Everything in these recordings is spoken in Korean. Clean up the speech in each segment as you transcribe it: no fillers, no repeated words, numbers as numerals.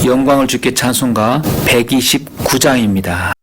영광을 주께 찬송가 129장입니다.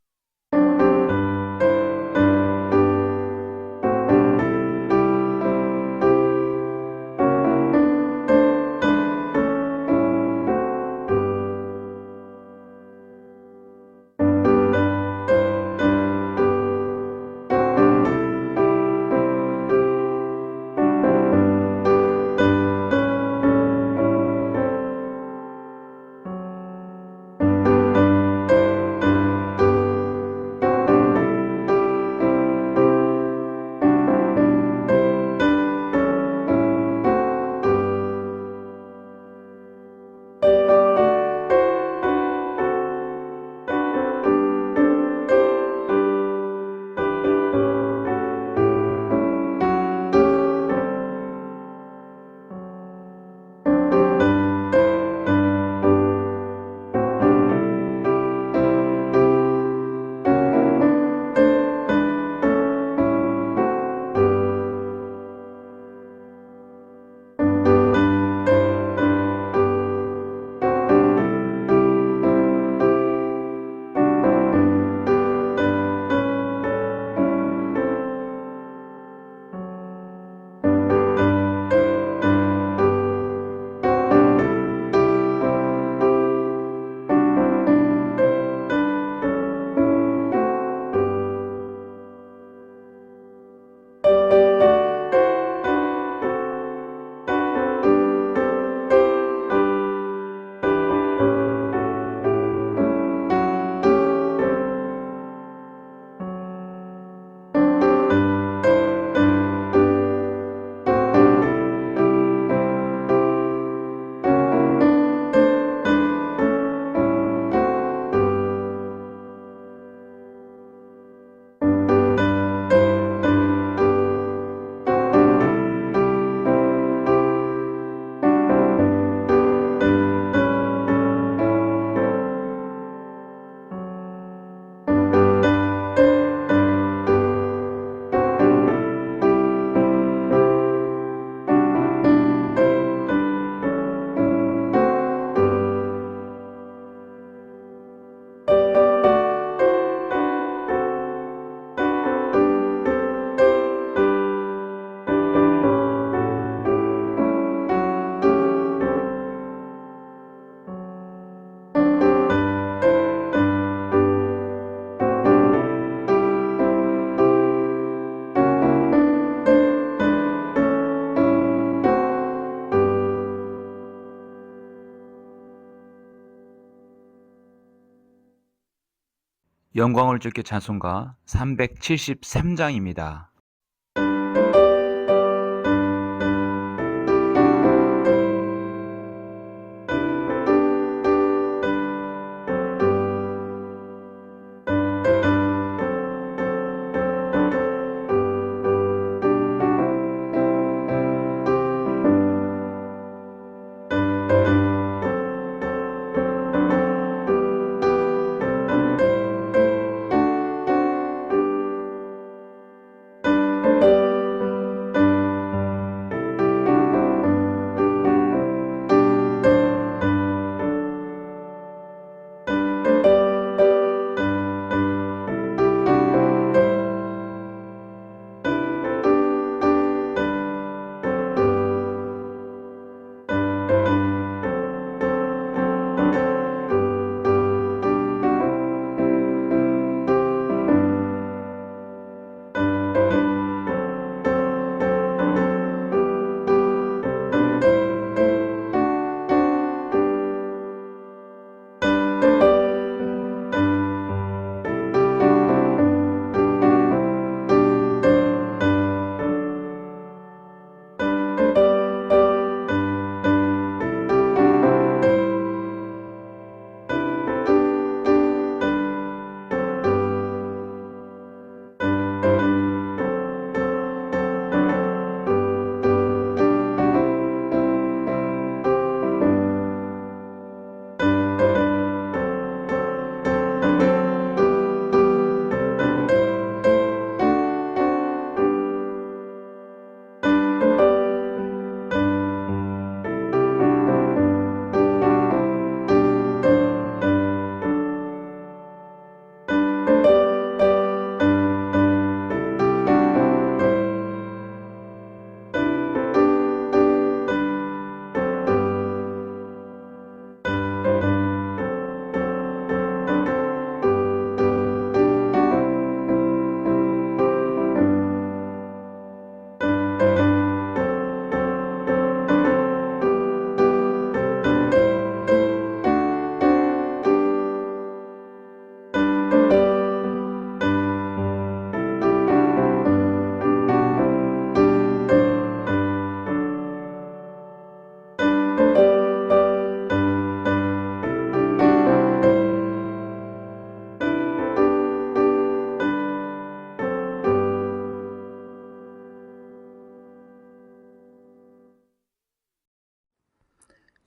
영광을 주께 찬송가 373장입니다.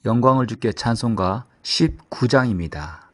영광을 주께 찬송가 19장입니다.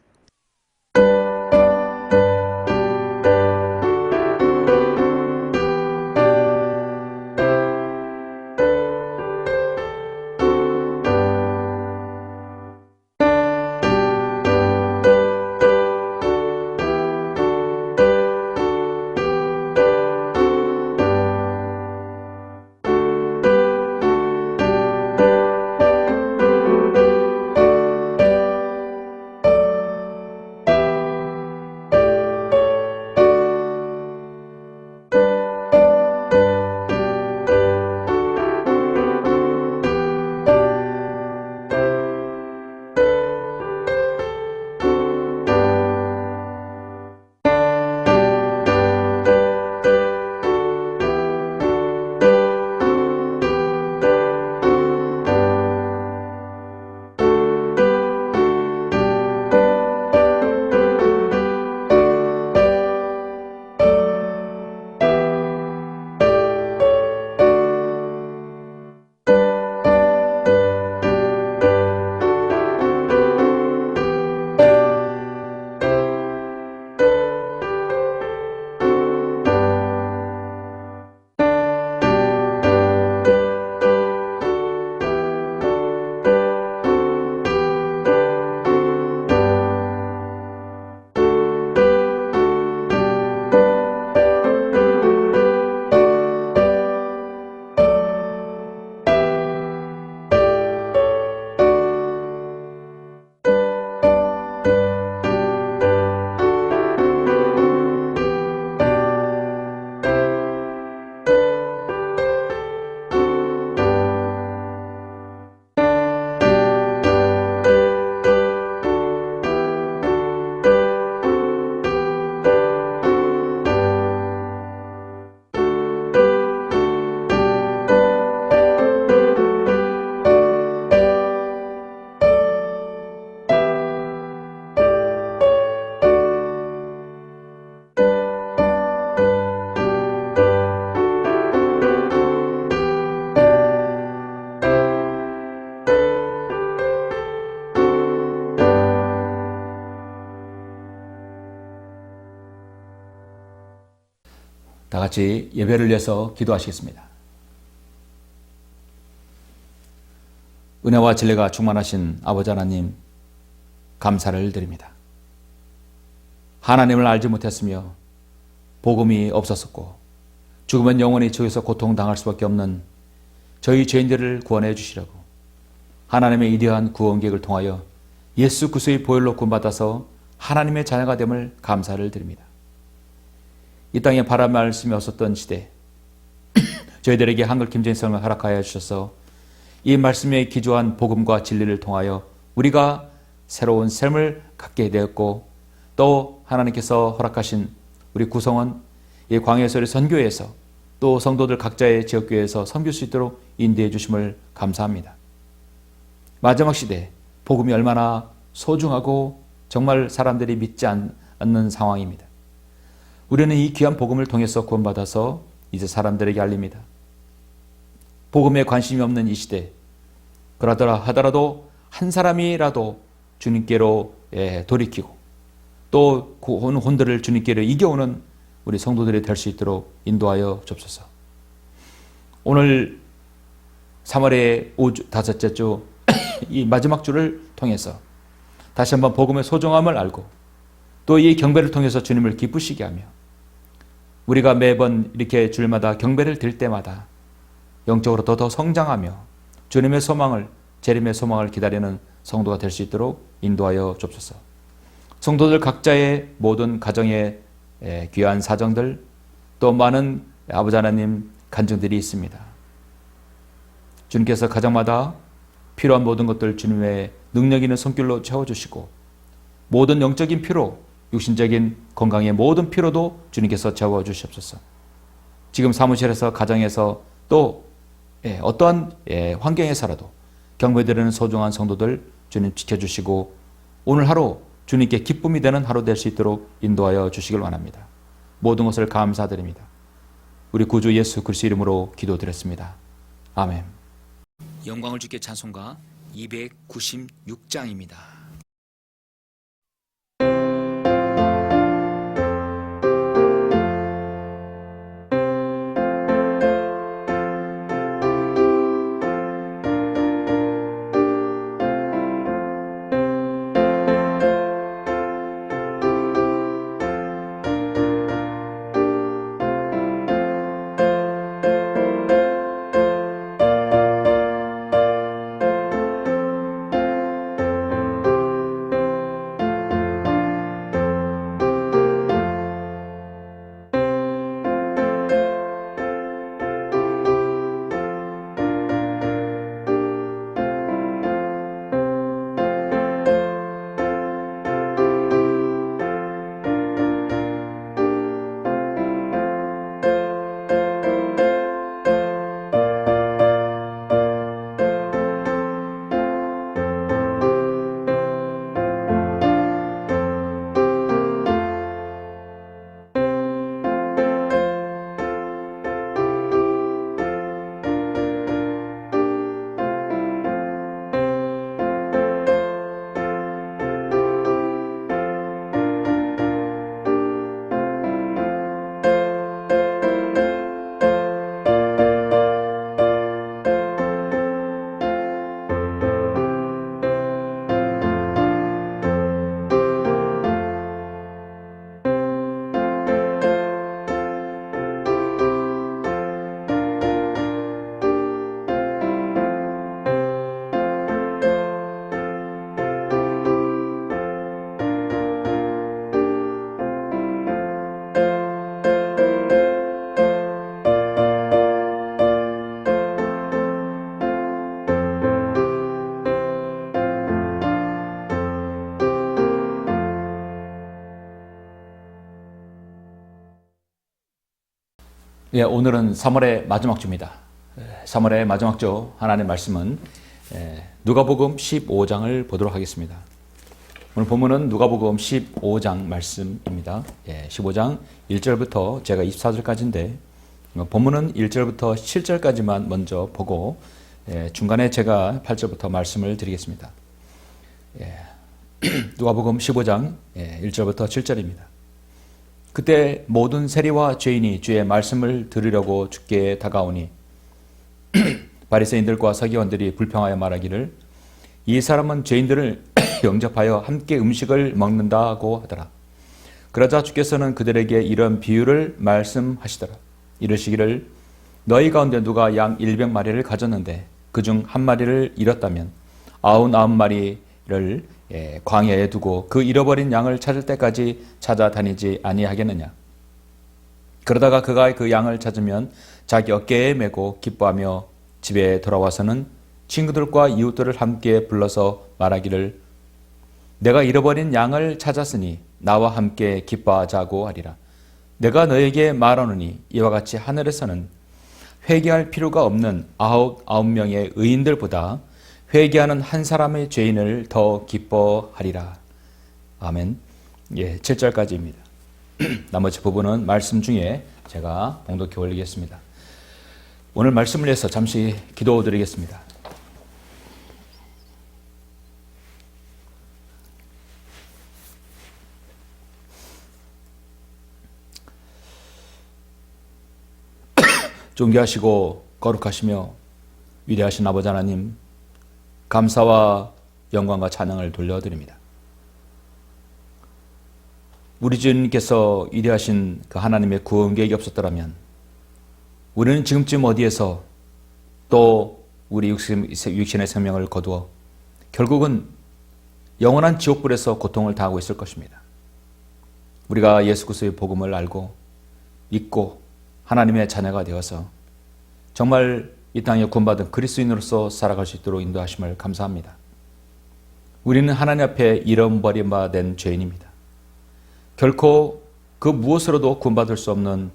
다 같이 예배를 위해서 기도하시겠습니다. 은혜와 진리가 충만하신 아버지 하나님, 감사를 드립니다. 하나님을 알지 못했으며 복음이 없었었고 죽으면 영원히 저기서 고통당할 수밖에 없는 저희 죄인들을 구원해 주시려고 하나님의 이대한 구원 계획을 통하여 예수 그리스도의 보혈로 구원받아서 하나님의 자녀가 됨을 감사를 드립니다. 이 땅에 바람 말씀이 없었던 시대 저희들에게 한글 김정희 성을 허락하여 주셔서 이 말씀에 기초한 복음과 진리를 통하여 우리가 새로운 삶을 갖게 되었고 또 하나님께서 허락하신 우리 구성원 이 광야소리 선교회에서 또 성도들 각자의 지역교회에서 섬길 수 있도록 인도해 주심을 감사합니다. 마지막 시대 복음이 얼마나 소중하고 정말 사람들이 믿지 않는 상황입니다. 우리는 이 귀한 복음을 통해서 구원받아서 이제 사람들에게 알립니다. 복음에 관심이 없는 이 시대, 그러더라 하더라도 한 사람이라도 주님께로 돌이키고 또 그 혼들을 주님께로 이겨오는 우리 성도들이 될 수 있도록 인도하여 주옵소서. 오늘 3월의 다섯째 주 이 마지막 주를 통해서 다시 한번 복음의 소중함을 알고 또 이 경배를 통해서 주님을 기쁘시게 하며 우리가 매번 이렇게 주일마다 경배를 드릴 때마다 영적으로 더 성장하며 주님의 소망을, 재림의 소망을 기다리는 성도가 될 수 있도록 인도하여 주옵소서. 성도들 각자의 모든 가정의 귀한 사정들 또 많은 아버지 하나님 간증들이 있습니다. 주님께서 가정마다 필요한 모든 것들 주님의 능력 있는 손길로 채워주시고 모든 영적인 피로 육신적인 건강의 모든 피로도 주님께서 채워주시옵소서. 지금 사무실에서 가정에서 또 어떠한 환경에서라도 경배드리는 소중한 성도들 주님 지켜주시고 오늘 하루 주님께 기쁨이 되는 하루 될 수 있도록 인도하여 주시길 원합니다. 모든 것을 감사드립니다. 우리 구주 예수 그리스도 이름으로 기도드렸습니다. 아멘. 영광을 주께 찬송가 296장입니다. 예, 오늘은 3월의 마지막 주입니다. 3월의 마지막 주 하나님의 말씀은 누가복음 15장을 보도록 하겠습니다. 오늘 본문은 누가복음 15장 말씀입니다. 15장 1절부터 제가 24절까지인데 본문은 1절부터 7절까지만 먼저 보고 중간에 제가 8절부터 말씀을 드리겠습니다. 누가복음 15장 1절부터 7절입니다. 그때 모든 세리와 죄인이 주의 말씀을 들으려고 주께 다가오니 바리새인들과 서기관들이 불평하여 말하기를 이 사람은 죄인들을 영접하여 함께 음식을 먹는다고 하더라. 그러자 주께서는 그들에게 이런 비유를 말씀하시더라. 이르시기를 너희 가운데 누가 양 100마리를 가졌는데 그중 한 마리를 잃었다면 99마리를 광야에 두고 그 잃어버린 양을 찾을 때까지 찾아다니지 아니하겠느냐. 그러다가 그가 그 양을 찾으면 자기 어깨에 메고 기뻐하며 집에 돌아와서는 친구들과 이웃들을 함께 불러서 말하기를 내가 잃어버린 양을 찾았으니 나와 함께 기뻐하자고 하리라. 내가 너에게 말하노니 이와 같이 하늘에서는 회개할 필요가 없는 99명의 의인들보다 회개하는 한 사람의 죄인을 더 기뻐하리라. 아멘. 7절까지입니다. 나머지 부분은 말씀 중에 제가 봉독해 올리겠습니다. 오늘 말씀을 위해서 잠시 기도드리겠습니다. 존귀하시고 거룩하시며 위대하신 아버지 하나님, 감사와 영광과 찬양을 돌려드립니다. 우리 주님께서 위대하신 그 하나님의 구원 계획이 없었더라면 우리는 지금쯤 어디에서 또 우리 육신의 생명을 거두어 결국은 영원한 지옥불에서 고통을 당하고 있을 것입니다. 우리가 예수 그리스도의 복음을 알고 믿고 하나님의 자녀가 되어서 정말 이 땅에 구원받은 그리스도인으로서 살아갈 수 있도록 인도하심을 감사합니다. 우리는 하나님 앞에 잃어버림받은 죄인입니다. 결코 그 무엇으로도 구원받을 수 없는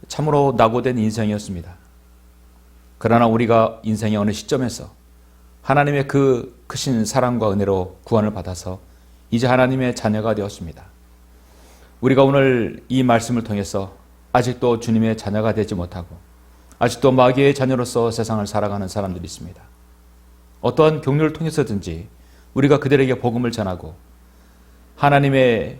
참으로 낙오된 인생이었습니다. 그러나 우리가 인생의 어느 시점에서 하나님의 그 크신 사랑과 은혜로 구원을 받아서 이제 하나님의 자녀가 되었습니다. 우리가 오늘 이 말씀을 통해서 아직도 주님의 자녀가 되지 못하고 아직도 마귀의 자녀로서 세상을 살아가는 사람들이 있습니다. 어떠한 경로를 통해서든지 우리가 그들에게 복음을 전하고 하나님의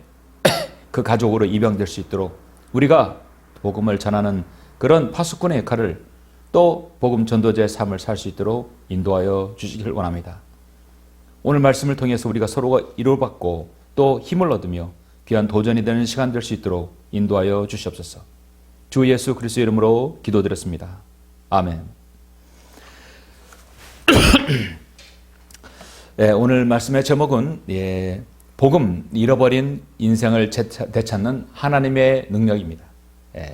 그 가족으로 입양될 수 있도록 우리가 복음을 전하는 그런 파수꾼의 역할을 또 복음 전도자의 삶을 살 수 있도록 인도하여 주시길 원합니다. 오늘 말씀을 통해서 우리가 서로가 위로받고 또 힘을 얻으며 귀한 도전이 되는 시간 될 수 있도록 인도하여 주시옵소서. 주 예수 그리스도의 이름으로 기도드렸습니다. 아멘. 오늘 말씀의 제목은 복음, 잃어버린 인생을 되찾는 하나님의 능력입니다.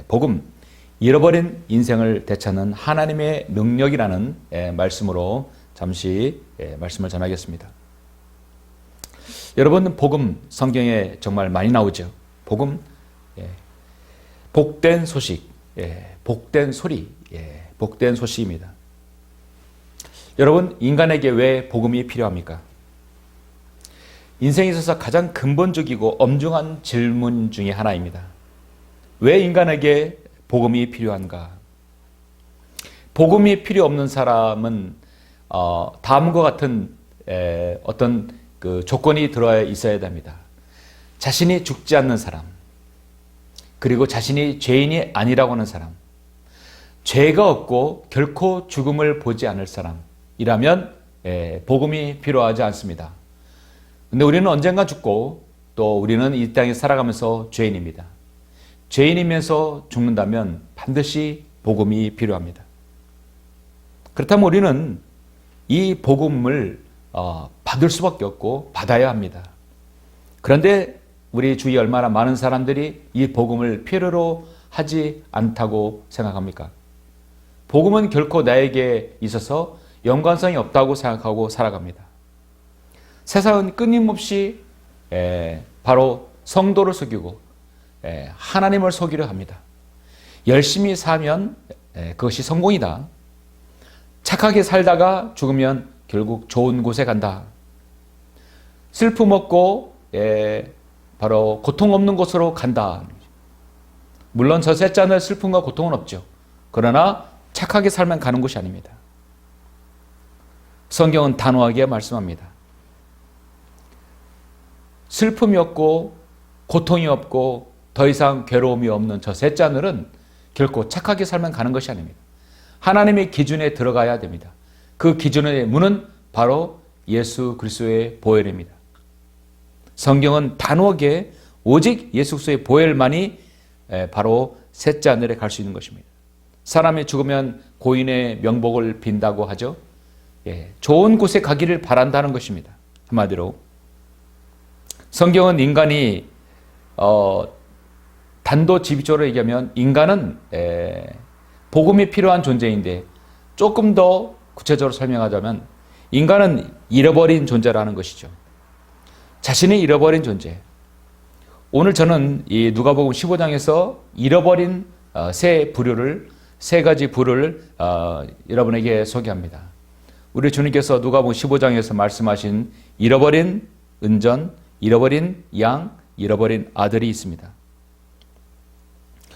복음, 잃어버린 인생을 되찾는 하나님의 능력이라는 말씀으로 잠시 말씀을 전하겠습니다. 여러분, 복음 성경에 정말 많이 나오죠. 복음, 복된 소식, 복된 소리, 복된 소식입니다. 여러분, 인간에게 왜 복음이 필요합니까? 인생에 있어서 가장 근본적이고 엄중한 질문 중에 하나입니다. 왜 인간에게 복음이 필요한가? 복음이 필요 없는 사람은 다음과 같은 어떤 그 조건이 들어야 있어야 됩니다. 자신이 죽지 않는 사람, 그리고 자신이 죄인이 아니라고 하는 사람, 죄가 없고 결코 죽음을 보지 않을 사람이라면 복음이 필요하지 않습니다. 근데 우리는 언젠가 죽고 또 우리는 이 땅에 살아가면서 죄인입니다. 죄인이면서 죽는다면 반드시 복음이 필요합니다. 그렇다면 우리는 이 복음을 받을 수밖에 없고 받아야 합니다. 그런데 우리 주위에 얼마나 많은 사람들이 이 복음을 필요로 하지 않다고 생각합니까? 복음은 결코 나에게 있어서 연관성이 없다고 생각하고 살아갑니다. 세상은 끊임없이 바로 성도를 속이고 하나님을 속이려 합니다. 열심히 살면 그것이 성공이다. 착하게 살다가 죽으면 결국 좋은 곳에 간다. 슬픔 없고 바로 고통 없는 곳으로 간다. 물론 저 셋째는 슬픔과 고통은 없죠. 그러나 착하게 살면 가는 곳이 아닙니다. 성경은 단호하게 말씀합니다. 슬픔이 없고 고통이 없고 더 이상 괴로움이 없는 저 셋째 하늘은 결코 착하게 살면 가는 것이 아닙니다. 하나님의 기준에 들어가야 됩니다. 그 기준의 문은 바로 예수 그리스도의 보혈입니다. 성경은 단호하게 오직 예수 그리스도의 보혈만이 바로 셋째 하늘에 갈 수 있는 것입니다. 사람이 죽으면 고인의 명복을 빈다고 하죠. 좋은 곳에 가기를 바란다는 것입니다. 한마디로 성경은 인간이 단도직입적으로 얘기하면 인간은 복음이 필요한 존재인데 조금 더 구체적으로 설명하자면 인간은 잃어버린 존재라는 것이죠. 자신이 잃어버린 존재. 오늘 저는 이 누가복음 15장에서 잃어버린 세 가지 부류를 여러분에게 소개합니다. 우리 주님께서 누가복음 15장에서 말씀하신 잃어버린 은전, 잃어버린 양, 잃어버린 아들이 있습니다.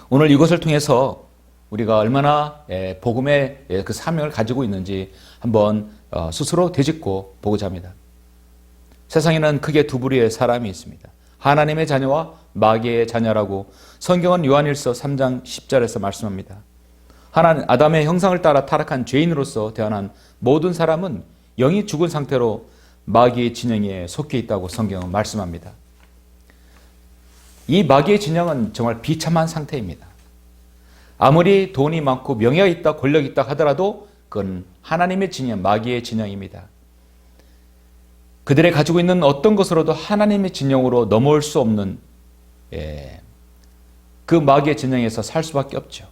오늘 이것을 통해서 우리가 얼마나 복음의 그 사명을 가지고 있는지 한번 스스로 되짚고 보고자 합니다. 세상에는 크게 두 부류의 사람이 있습니다. 하나님의 자녀와 마귀의 자녀라고 성경은 요한일서 3장 10절에서 말씀합니다. 아담의 형상을 따라 타락한 죄인으로서 태어난 모든 사람은 영이 죽은 상태로 마귀의 진영에 속해 있다고 성경은 말씀합니다. 이 마귀의 진영은 정말 비참한 상태입니다. 아무리 돈이 많고 명예가 있다, 권력이 있다 하더라도 그건 하나님의 진영, 마귀의 진영입니다. 그들이 가지고 있는 어떤 것으로도 하나님의 진영으로 넘어올 수 없는 그 마귀의 진영에서 살 수밖에 없죠.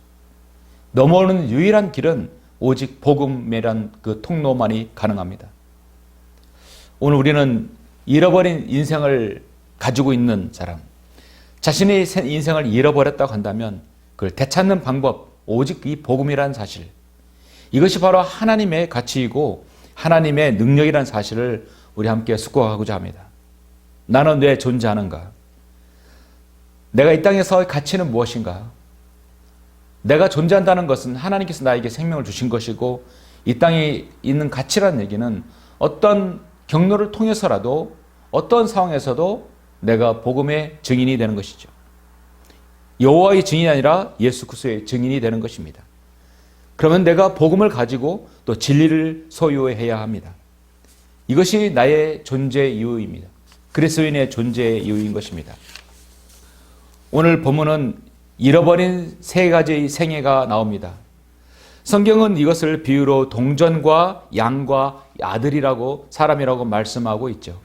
넘어오는 유일한 길은 오직 복음이란 그 통로만이 가능합니다. 오늘 우리는 잃어버린 인생을 가지고 있는 사람, 자신의 인생을 잃어버렸다고 한다면 그걸 되찾는 방법, 오직 이 복음이라는 사실, 이것이 바로 하나님의 가치이고 하나님의 능력이라는 사실을 우리 함께 숙고하고자 합니다. 나는 왜 존재하는가? 내가 이 땅에서의 가치는 무엇인가? 내가 존재한다는 것은 하나님께서 나에게 생명을 주신 것이고 이 땅에 있는 가치라는 얘기는 어떤 경로를 통해서라도 어떤 상황에서도 내가 복음의 증인이 되는 것이죠. 여호와의 증인이 아니라 예수 그리스도의 증인이 되는 것입니다. 그러면 내가 복음을 가지고 또 진리를 소유해야 합니다. 이것이 나의 존재 이유입니다. 그리스도인의 존재 이유인 것입니다. 오늘 본문은 잃어버린 세 가지의 생애가 나옵니다. 성경은 이것을 비유로 동전과 양과 아들이라고 사람이라고 말씀하고 있죠.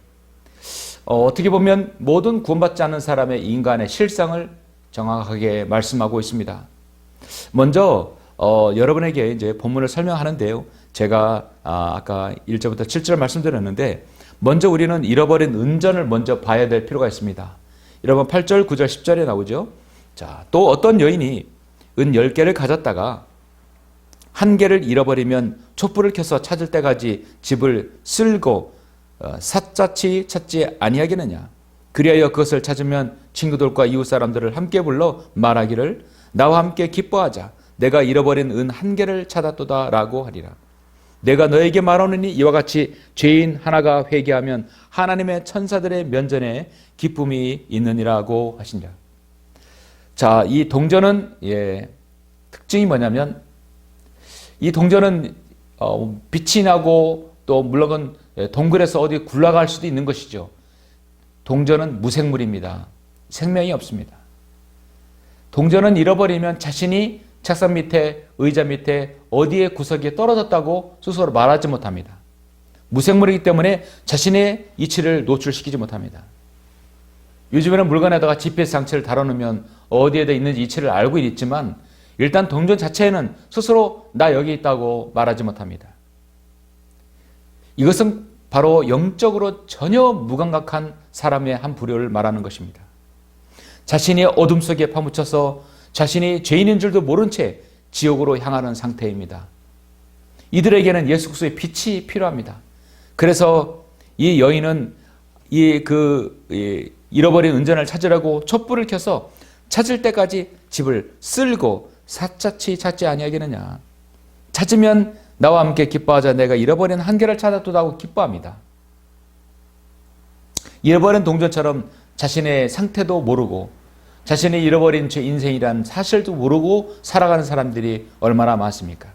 어떻게 보면 모든 구원받지 않는 사람의 인간의 실상을 정확하게 말씀하고 있습니다. 먼저 여러분에게 이제 본문을 설명하는데요. 제가 아까 1절부터 7절 말씀드렸는데 먼저 우리는 잃어버린 은전을 먼저 봐야 될 필요가 있습니다. 여러분 8절, 9절, 10절에 나오죠. 자, 또 어떤 여인이 은 10개를 가졌다가 한 개를 잃어버리면 촛불을 켜서 찾을 때까지 집을 쓸고 샅샅이 찾지 아니하겠느냐. 그리하여 그것을 찾으면 친구들과 이웃 사람들을 함께 불러 말하기를 나와 함께 기뻐하자. 내가 잃어버린 은 한 개를 찾았도다 라고 하리라. 내가 너에게 말하노니 이와 같이 죄인 하나가 회개하면 하나님의 천사들의 면전에 기쁨이 있느니라고 하시니라. 자, 이 동전은 특징이 뭐냐면 이 동전은 빛이 나고 또 물론 동굴에서 어디 굴러갈 수도 있는 것이죠. 동전은 무생물입니다. 생명이 없습니다. 동전은 잃어버리면 자신이 책상 밑에, 의자 밑에, 어디에 구석에 떨어졌다고 스스로 말하지 못합니다. 무생물이기 때문에 자신의 이치를 노출시키지 못합니다. 요즘에는 물건에다가 GPS 장치를 달아놓으면 어디에다 있는지 이치를 알고 있지만 일단 동전 자체에는 스스로 나 여기 있다고 말하지 못합니다. 이것은 바로 영적으로 전혀 무감각한 사람의 한 부류를 말하는 것입니다. 자신이 어둠 속에 파묻혀서 자신이 죄인인 줄도 모른 채 지옥으로 향하는 상태입니다. 이들에게는 예수 그리스도의 빛이 필요합니다. 그래서 이 여인은 잃어버린 은전을 찾으려고 촛불을 켜서 찾을 때까지 집을 쓸고 샅샅이 찾지 아니하겠느냐. 찾으면 나와 함께 기뻐하자. 내가 잃어버린 한 개를 찾았도다고 기뻐합니다. 잃어버린 동전처럼 자신의 상태도 모르고 자신의 잃어버린 제 인생이란 사실도 모르고 살아가는 사람들이 얼마나 많습니까?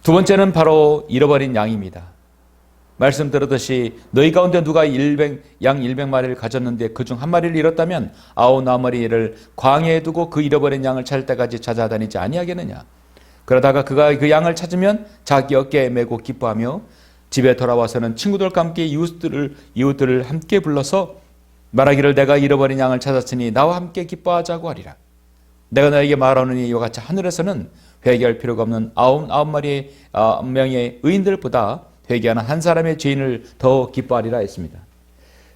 두 번째는 바로 잃어버린 양입니다. 말씀드렸듯이 너희 가운데 누가 양 100마리를 가졌는데 그중 한 마리를 잃었다면 99마리를 광야에 두고 그 잃어버린 양을 찾을 때까지 찾아다니지 아니하겠느냐. 그러다가 그가 그 양을 찾으면 자기 어깨에 메고 기뻐하며 집에 돌아와서는 친구들과 함께 이웃들을 함께 불러서 말하기를 내가 잃어버린 양을 찾았으니 나와 함께 기뻐하자고 하리라. 내가 너에게 말하노니 이와 같이 하늘에서는 회개할 필요가 없는 99명의 의인들보다 회개하는 한 사람의 죄인을 더 기뻐하리라 했습니다.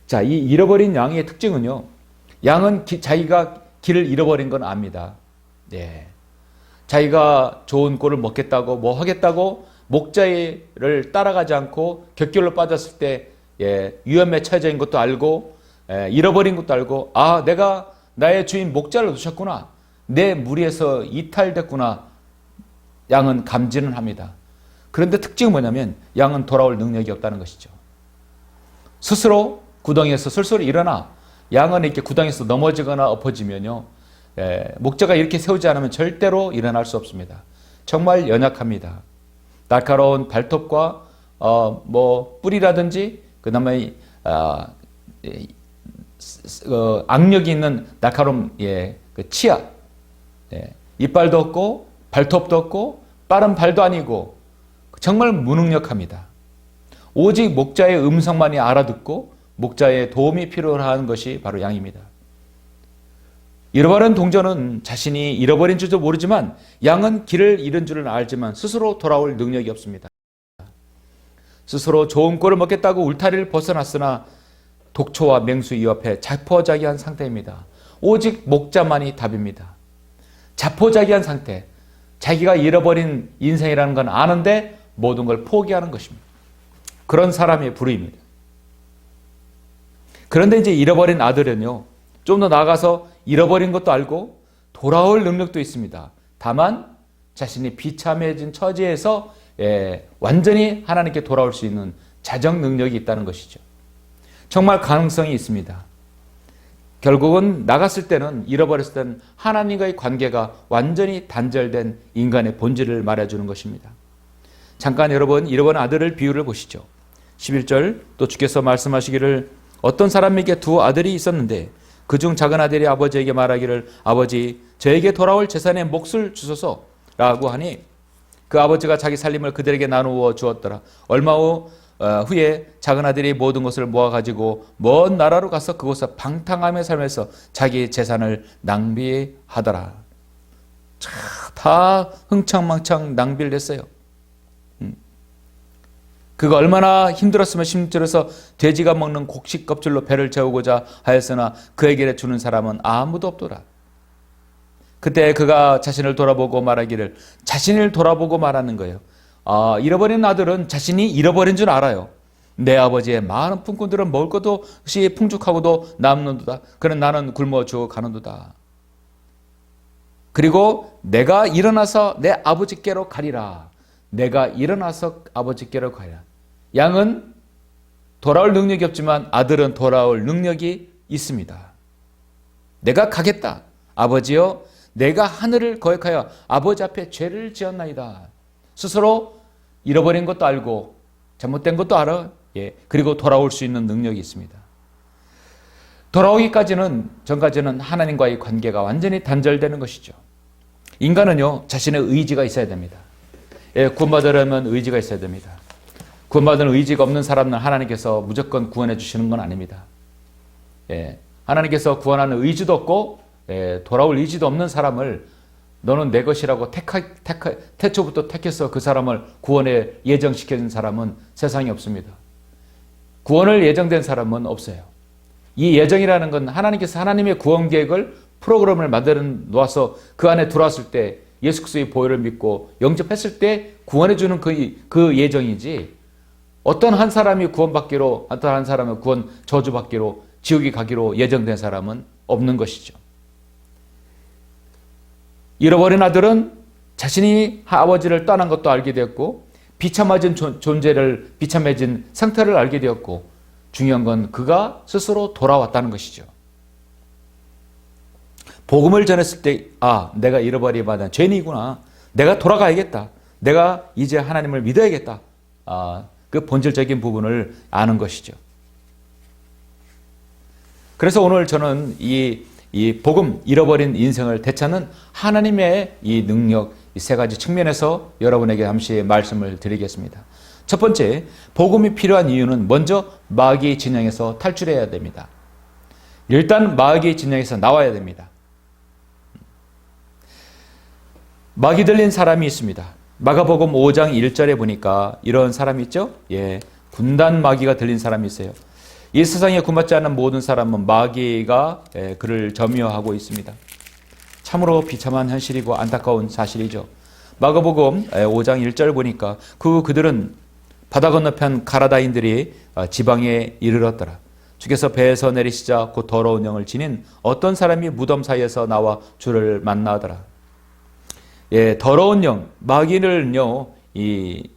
자, 이 잃어버린 양의 특징은요. 양은 자기가 길을 잃어버린 건 압니다. 네. 자기가 좋은 꼴을 먹겠다고 뭐 하겠다고 목자를 따라가지 않고 곁길로 빠졌을 때 위험에 처해져 있는 것도 알고 잃어버린 것도 알고 내가 나의 주인 목자를 놓쳤구나. 내 무리에서 이탈됐구나. 양은 감지는 합니다. 그런데 특징은 뭐냐면 양은 돌아올 능력이 없다는 것이죠. 스스로 구덩이에서 스스로 일어나 양은 이렇게 구덩이에서 넘어지거나 엎어지면요. 목자가 이렇게 세우지 않으면 절대로 일어날 수 없습니다. 정말 연약합니다. 날카로운 발톱과 뿔이라든지 그다음에 악력이 있는 날카로운 그 치아, 이빨도 없고 발톱도 없고 빠른 발도 아니고 정말 무능력합니다. 오직 목자의 음성만이 알아듣고 목자의 도움이 필요한 것이 바로 양입니다. 잃어버린 동전은 자신이 잃어버린 줄도 모르지만 양은 길을 잃은 줄은 알지만 스스로 돌아올 능력이 없습니다. 스스로 좋은 꼴을 먹겠다고 울타리를 벗어났으나 독초와 맹수 이 앞에 자포자기한 상태입니다. 오직 목자만이 답입니다. 자포자기한 상태. 자기가 잃어버린 인생이라는 건 아는데 모든 걸 포기하는 것입니다. 그런 사람의 부류입니다. 그런데 이제 잃어버린 아들은요. 좀 더 나아가서 잃어버린 것도 알고 돌아올 능력도 있습니다. 다만 자신이 비참해진 처지에서 완전히 하나님께 돌아올 수 있는 자정 능력이 있다는 것이죠. 정말 가능성이 있습니다. 결국은 나갔을 때는, 잃어버렸을 때는 하나님과의 관계가 완전히 단절된 인간의 본질을 말해주는 것입니다. 잠깐 여러분, 잃어버린 아들을 비유를 보시죠. 11절, 또 주께서 말씀하시기를 어떤 사람에게 두 아들이 있었는데 그중 작은 아들이 아버지에게 말하기를 아버지 저에게 돌아올 재산의 몫을 주소서 라고 하니 그 아버지가 자기 살림을 그들에게 나누어 주었더라. 얼마 후에 작은 아들이 모든 것을 모아가지고 먼 나라로 가서 그곳에 방탕하며 살면서 자기 재산을 낭비하더라. 다 흥청망청 낭비를 했어요. 그가 얼마나 힘들었으면 힘들어서 돼지가 먹는 곡식 껍질로 배를 채우고자 하였으나 그에게 주는 사람은 아무도 없더라. 그때 그가 자신을 돌아보고 말하기를, 자신을 돌아보고 말하는 거예요. 잃어버린 아들은 자신이 잃어버린 줄 알아요. 내 아버지의 많은 품꾼들은 먹을 것이 풍족하고도 남는도다. 그는 나는 굶어 죽어가는도다. 그리고 내가 일어나서 내 아버지께로 가리라. 내가 일어나서 아버지께로 가리라. 양은 돌아올 능력이 없지만 아들은 돌아올 능력이 있습니다. 내가 가겠다. 아버지여, 내가 하늘을 거역하여 아버지 앞에 죄를 지었나이다. 스스로 잃어버린 것도 알고 잘못된 것도 알아. 그리고 돌아올 수 있는 능력이 있습니다. 돌아오기까지는, 전까지는 하나님과의 관계가 완전히 단절되는 것이죠. 인간은요, 자신의 의지가 있어야 됩니다. 구원받으려면 의지가 있어야 됩니다. 구원받은 의지가 없는 사람은 하나님께서 무조건 구원해 주시는 건 아닙니다. 하나님께서 구원하는 의지도 없고 돌아올 의지도 없는 사람을 너는 내 것이라고 태초부터 택해서 그 사람을 구원에 예정시켜준 사람은 세상에 없습니다. 구원을 예정된 사람은 없어요. 이 예정이라는 건 하나님께서 하나님의 구원 계획을, 프로그램을 만들어 놓아서 그 안에 들어왔을 때 예수 그리스도의 보혈을 믿고 영접했을 때 구원해 주는 그 예정이지, 어떤 한 사람이 구원받기로, 어떤 한 사람은 구원 저주받기로, 지옥에 가기로 예정된 사람은 없는 것이죠. 잃어버린 아들은 자신이 아버지를 떠난 것도 알게 되었고, 비참해진 존재를, 비참해진 상태를 알게 되었고, 중요한 건 그가 스스로 돌아왔다는 것이죠. 복음을 전했을 때, 내가 잃어버리마다 죄인이구나. 내가 돌아가야겠다. 내가 이제 하나님을 믿어야겠다. 그 본질적인 부분을 아는 것이죠. 그래서 오늘 저는 이 복음, 잃어버린 인생을 되찾는 하나님의 이 능력, 이 세 가지 측면에서 여러분에게 잠시 말씀을 드리겠습니다. 첫 번째, 복음이 필요한 이유는 먼저 마귀의 진영에서 탈출해야 됩니다. 일단 마귀의 진영에서 나와야 됩니다. 마귀 들린 사람이 있습니다. 마가복음 5장 1절에 보니까 이런 사람이 있죠? 군단 마귀가 들린 사람이 있어요. 이 세상에 구원받지 않는 모든 사람은 마귀가 그를 점유하고 있습니다. 참으로 비참한 현실이고 안타까운 사실이죠. 마가복음 5장 1절 보니까 그들은 바다 건너편 가라다인들이 지방에 이르렀더라. 주께서 배에서 내리시자 곧 더러운 영을 지닌 어떤 사람이 무덤 사이에서 나와 주를 만나더라. 더러운 영, 마귀는요, 이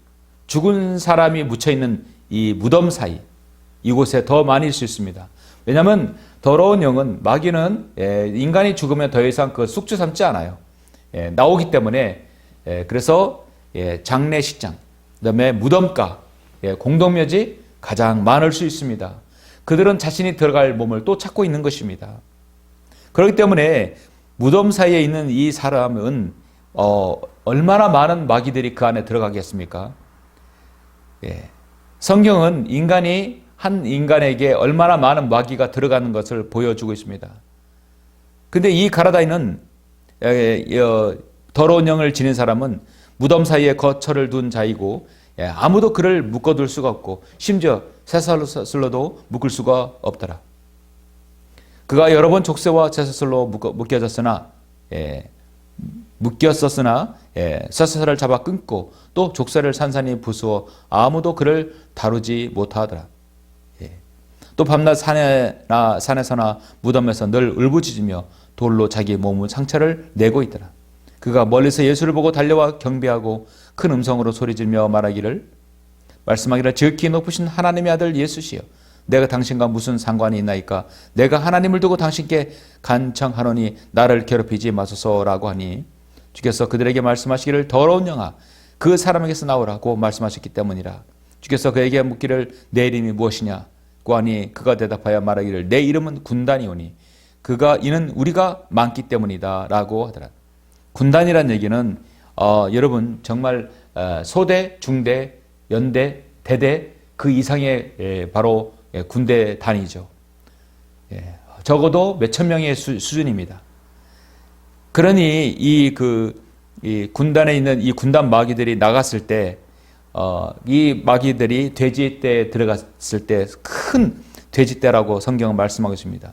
죽은 사람이 묻혀있는 이 무덤 사이, 이곳에 더 많이 있을 수 있습니다. 왜냐하면 더러운 영은, 마귀는 인간이 죽으면 더 이상 그 숙주 삼지 않아요. 나오기 때문에, 그래서 장례식장, 그 다음에 무덤가, 공동묘지 가장 많을 수 있습니다. 그들은 자신이 들어갈 몸을 또 찾고 있는 것입니다. 그렇기 때문에 무덤 사이에 있는 이 사람은 얼마나 많은 마귀들이 그 안에 들어가겠습니까? 성경은 한 인간에게 얼마나 많은 마귀가 들어가는 것을 보여주고 있습니다. 근데 이 가라다인은, 더러운 영을 지닌 사람은 무덤 사이에 거처를 둔 자이고, 아무도 그를 묶어둘 수가 없고, 심지어 쇠사슬로도 묶을 수가 없더라. 그가 여러 번 족쇄와 쇠사슬로 묶였었으나 쇠사슬을 잡아 끊고 또 족쇄를 산산히 부수어 아무도 그를 다루지 못하더라. 또 밤낮 산에서나 무덤에서 늘 울부짖으며 돌로 자기 몸의 상처를 내고 있더라. 그가 멀리서 예수를 보고 달려와 경배하고 큰 음성으로 소리지며 말씀하기를 지극히 높으신 하나님의 아들 예수시여 내가 당신과 무슨 상관이 있나이까 내가 하나님을 두고 당신께 간청하노니 나를 괴롭히지 마소서라고 하니 주께서 그들에게 말씀하시기를 더러운 영아 그 사람에게서 나오라고 말씀하셨기 때문이라. 주께서 그에게 묻기를 내 이름이 무엇이냐고 하니 그가 대답하여 말하기를 내 이름은 군단이오니 이는 우리가 많기 때문이다 라고 하더라. 군단이란 얘기는 여러분 정말 소대, 중대, 연대, 대대 그 이상의 바로 군대 단위죠. 적어도 몇천 명의 수준입니다. 그러니 이 군단에 있는 이 군단 마귀들이 나갔을 때 이 마귀들이 돼지떼에 들어갔을 때 큰 돼지떼라고 성경은 말씀하고 있습니다.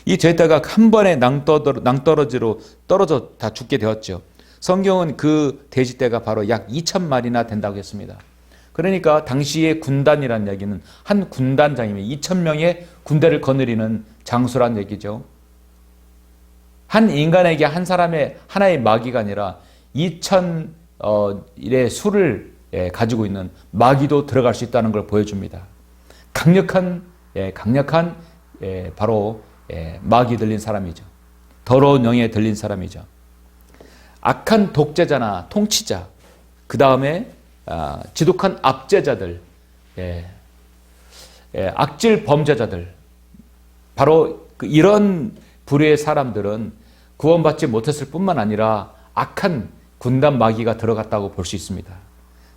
이 돼지떼가 한 번에 낭떠러지로 떨어져 다 죽게 되었죠. 성경은 그 돼지떼가 바로 약 2,000마리나 된다고 했습니다. 그러니까 당시의 군단이라는 얘기는 한 군단장이면 2,000명의 군대를 거느리는 장수란 얘기죠. 한 인간에게 한 사람의 하나의 마귀가 아니라 2,000일의 수를 가지고 있는 마귀도 들어갈 수 있다는 걸 보여줍니다. 강력한 바로 마귀 들린 사람이죠. 더러운 영에 들린 사람이죠. 악한 독재자나 통치자, 그 다음에 지독한 압제자들, 악질 범죄자들, 바로 이런 부류의 사람들은 구원받지 못했을 뿐만 아니라 악한 군단 마귀가 들어갔다고 볼 수 있습니다.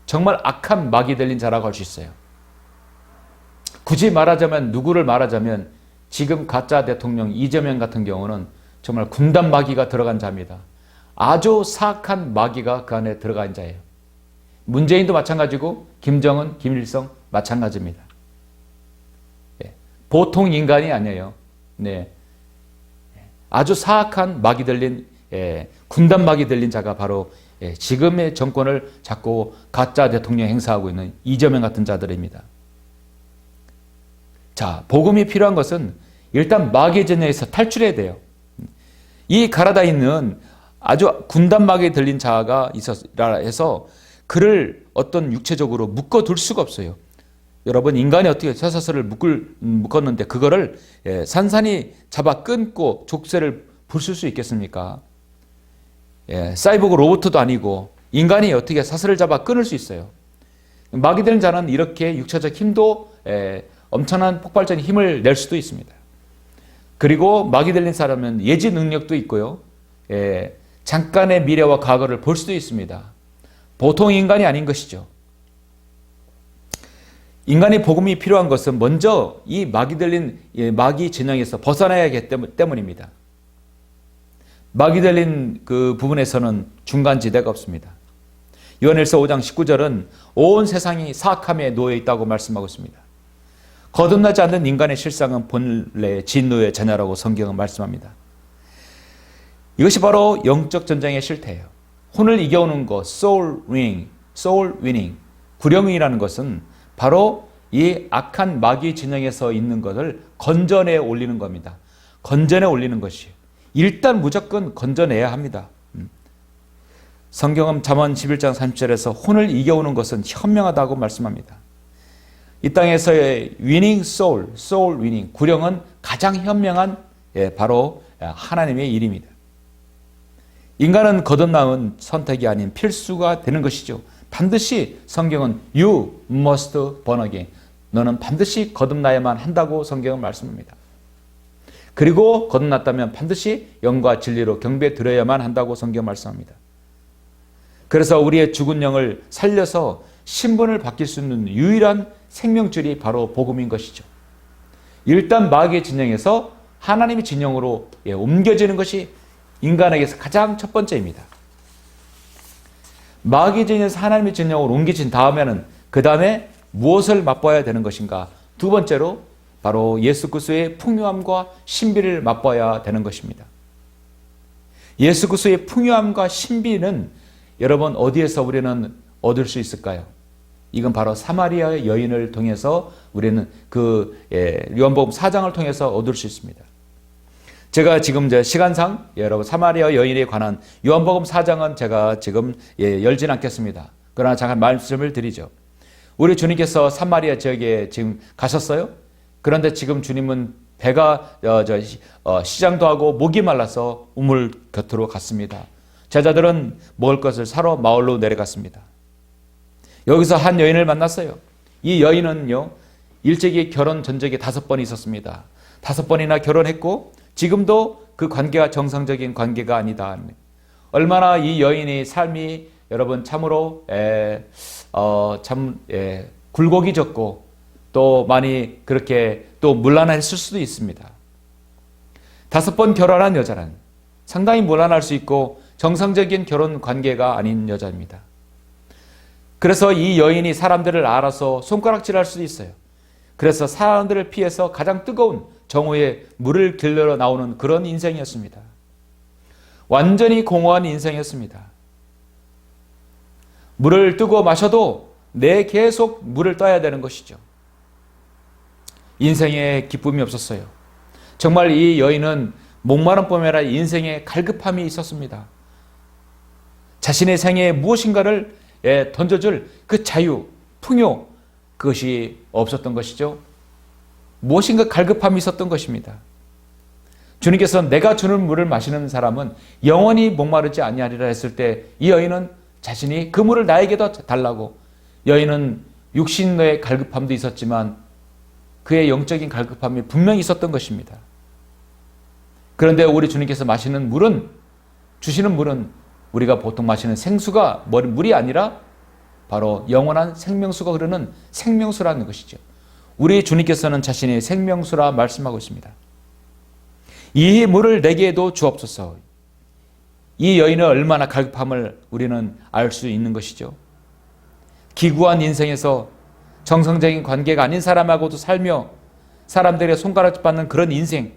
정말 악한 마귀 들린 자라고 할 수 있어요. 굳이 누구를 말하자면 지금 가짜 대통령 이재명 같은 경우는 정말 군단 마귀가 들어간 자입니다. 아주 사악한 마귀가 그 안에 들어간 자예요. 문재인도 마찬가지고 김정은, 김일성 마찬가지입니다. 보통 인간이 아니에요. 아주 사악한 마귀 들린 군단 마귀 들린 자가 바로 지금의 정권을 잡고 가짜 대통령 행사하고 있는 이재명 같은 자들입니다. 자, 복음이 필요한 것은 일단 마귀의 전쟁에서 탈출해야 돼요. 이 가라다 있는 아주 군단 마귀에 들린 자가 있었라 해서 그를 어떤 육체적으로 묶어둘 수가 없어요. 여러분, 인간이 어떻게 쇠사슬을 묶었는데 그거를 산산이 잡아 끊고 족쇄를 부술 수 있겠습니까? 사이보그 로봇도 아니고 인간이 어떻게 사슬을 잡아 끊을 수 있어요? 마귀 들린 자는 이렇게 육체적 힘도 엄청난 폭발적인 힘을 낼 수도 있습니다. 그리고 마귀 들린 사람은 예지 능력도 있고요. 잠깐의 미래와 과거를 볼 수도 있습니다. 보통 인간이 아닌 것이죠. 인간의 복음이 필요한 것은 먼저 이 마귀 들린 마귀 진영에서 벗어나야 하기 때문입니다. 마귀 들린 그 부분에서는 중간지대가 없습니다. 요한일서 5장 19절은 온 세상이 사악함에 놓여 있다고 말씀하고 있습니다. 거듭나지 않는 인간의 실상은 본래 진노의 자녀라고 성경은 말씀합니다. 이것이 바로 영적 전쟁의 실태예요. 혼을 이겨오는 것, soul winning, 구령이라는 것은 바로 이 악한 마귀 진영에서 있는 것을 건져내 올리는 겁니다. 건져내 올리는 것이에요. 일단 무조건 건져내야 합니다. 성경은 잠언 11장 30절에서 혼을 이겨오는 것은 현명하다고 말씀합니다. 이 땅에서의 winning soul winning, 구령은 가장 현명한 바로 하나님의 일입니다. 인간은 거듭남은 선택이 아닌 필수가 되는 것이죠. 반드시 성경은 You must born again. 너는 반드시 거듭나야만 한다고 성경은 말씀합니다. 그리고 거듭났다면 반드시 영과 진리로 경배 드려야만 한다고 성경 말씀합니다. 그래서 우리의 죽은 영을 살려서 신분을 바뀔 수 있는 유일한 생명줄이 바로 복음인 것이죠. 일단 마귀의 진영에서 하나님의 진영으로 옮겨지는 것이 인간에게서 가장 첫 번째입니다. 마귀의 진영에서 하나님의 진영으로 옮겨진 다음에는 그 다음에 무엇을 맛봐야 되는 것인가? 두 번째로 바로 예수 그리스도의 풍요함과 신비를 맛봐야 되는 것입니다. 예수 그리스도의 풍요함과 신비는 여러분 어디에서 우리는 얻을 수 있을까요? 이건 바로 사마리아 여인을 통해서 우리는 요한복음 4장을 통해서 얻을 수 있습니다. 제가 지금 시간상 여러분 사마리아 여인에 관한 요한복음 4장은 제가 지금 열진 않겠습니다. 그러나 잠깐 말씀을 드리죠. 우리 주님께서 사마리아 지역에 지금 가셨어요. 그런데 지금 주님은 배가 시장도 하고 목이 말라서 우물 곁으로 갔습니다. 제자들은 먹을 것을 사러 마을로 내려갔습니다. 여기서 한 여인을 만났어요. 이 여인은요, 일찍이 결혼 전적이 5번이 있었습니다. 5번이나 결혼했고 지금도 그 관계가 정상적인 관계가 아니다. 얼마나 이 여인의 삶이 여러분 참으로 굴곡이졌고 또 많이 그렇게 또 문란했을 수도 있습니다. 5번 결혼한 여자는 상당히 문란할 수 있고 정상적인 결혼 관계가 아닌 여자입니다. 그래서 이 여인이 사람들을 알아서 손가락질할 수도 있어요. 그래서 사람들을 피해서 가장 뜨거운 정오에 물을 길러 나오는 그런 인생이었습니다. 완전히 공허한 인생이었습니다. 물을 뜨고 마셔도 내 계속 물을 떠야 되는 것이죠. 인생에 기쁨이 없었어요. 정말 이 여인은 목마름 뿐만 아니라 인생에 갈급함이 있었습니다. 자신의 생애에 무엇인가를 던져줄 그 자유, 풍요, 그것이 없었던 것이죠. 무엇인가 갈급함이 있었던 것입니다. 주님께서 내가 주는 물을 마시는 사람은 영원히 목마르지 아니하리라 했을 때 이 여인은 자신이 그 물을 나에게도 달라고, 여인은 육신의 갈급함도 있었지만 그의 영적인 갈급함이 분명히 있었던 것입니다. 그런데 우리 주님께서 마시는 물은, 주시는 물은 우리가 보통 마시는 생수가 물이 아니라 바로 영원한 생명수가 흐르는 생명수라는 것이죠. 우리 주님께서는 자신이 생명수라 말씀하고 있습니다. 이 물을 내게도 주옵소서. 이 여인의 얼마나 갈급함을 우리는 알 수 있는 것이죠. 기구한 인생에서 정상적인 관계가 아닌 사람하고도 살며 사람들의 손가락 받는 그런 인생,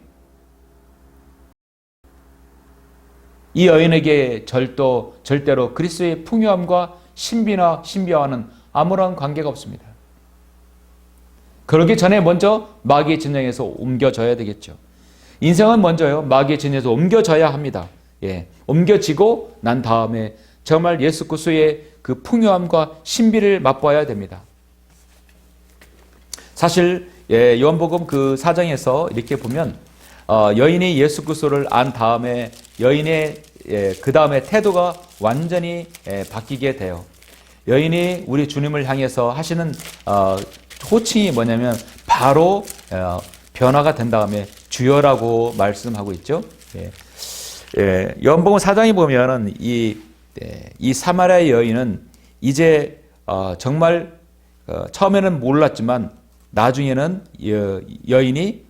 이 여인에게 절대로 그리스도의 풍요함과 신비와는 아무런 관계가 없습니다. 그러기 전에 먼저 마귀의 진영에서 옮겨져야 되겠죠. 인생은 먼저요, 마귀의 진영에서 옮겨져야 합니다. 옮겨지고 난 다음에 정말 예수 그리스도의 그 풍요함과 신비를 맛봐야 됩니다. 사실 요한복음 그 4장에서 이렇게 보면 여인이 예수 그리스도를 안 다음에 여인의 그 다음에 태도가 완전히 바뀌게 돼요. 여인이 우리 주님을 향해서 하시는 호칭이 뭐냐면 바로 변화가 된 다음에 주여라고 말씀하고 있죠. 요한복음 4장에 보면은 이 사마리아 여인은 이제 정말 처음에는 몰랐지만 나중에는 여인이